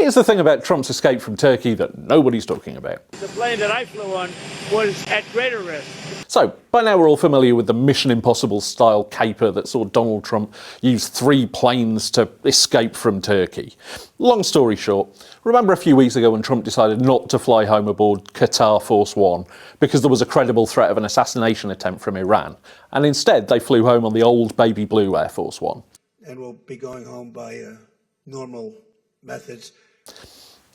Here's the thing about Trump's escape from Turkey that nobody's talking about. The plane that I flew on was at greater risk. So, by now we're all familiar with the Mission Impossible style caper that saw Donald Trump use 3 planes to escape from Turkey. Long story short, remember a few weeks ago when Trump decided not to fly home aboard Qatar Force One because there was a credible threat of an assassination attempt from Iran, and instead they flew home on the old baby blue Air Force One. And we'll be going home by normal methods.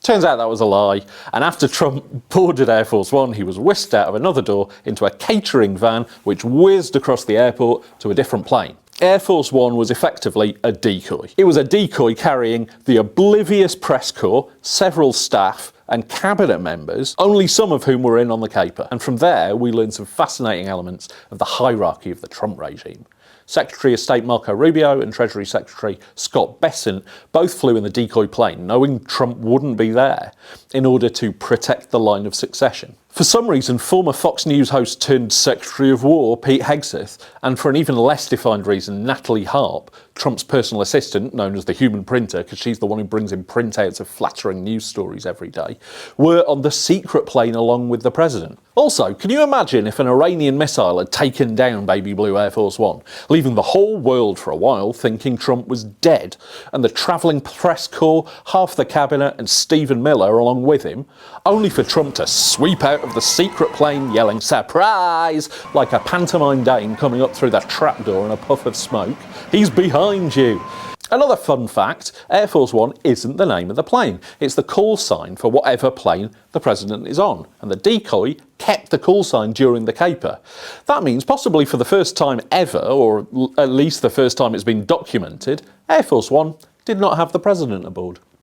Turns out that was a lie, and after Trump boarded Air Force One, he was whisked out of another door into a catering van which whizzed across the airport to a different plane. Air Force One was effectively a decoy. It was a decoy carrying the oblivious press corps, several staff and cabinet members, only some of whom were in on the caper. And from there, we learned some fascinating elements of the hierarchy of the Trump regime. Secretary of State Marco Rubio and Treasury Secretary Scott Bessent both flew in the decoy plane, knowing Trump wouldn't be there, in order to protect the line of succession. For some reason, former Fox News host turned Secretary of War Pete Hegseth, and for an even less defined reason, Natalie Harp, Trump's personal assistant, known as the human printer because she's the one who brings him printouts of flattering news stories every day, were on the secret plane along with the president. Also, can you imagine if an Iranian missile had taken down baby blue Air Force One, leaving the whole world for a while thinking Trump was dead, and the travelling press corps, half the cabinet and Stephen Miller along with him, only for Trump to sweep out of the secret plane yelling "surprise" like a pantomime Dane coming up through the trapdoor in a puff of smoke. He's behind you. Another fun fact, Air Force One isn't the name of the plane. It's the call sign for whatever plane the president is on. And the decoy kept the call sign during the caper. That means possibly for the first time ever, or at least the first time it's been documented, Air Force One did not have the president aboard.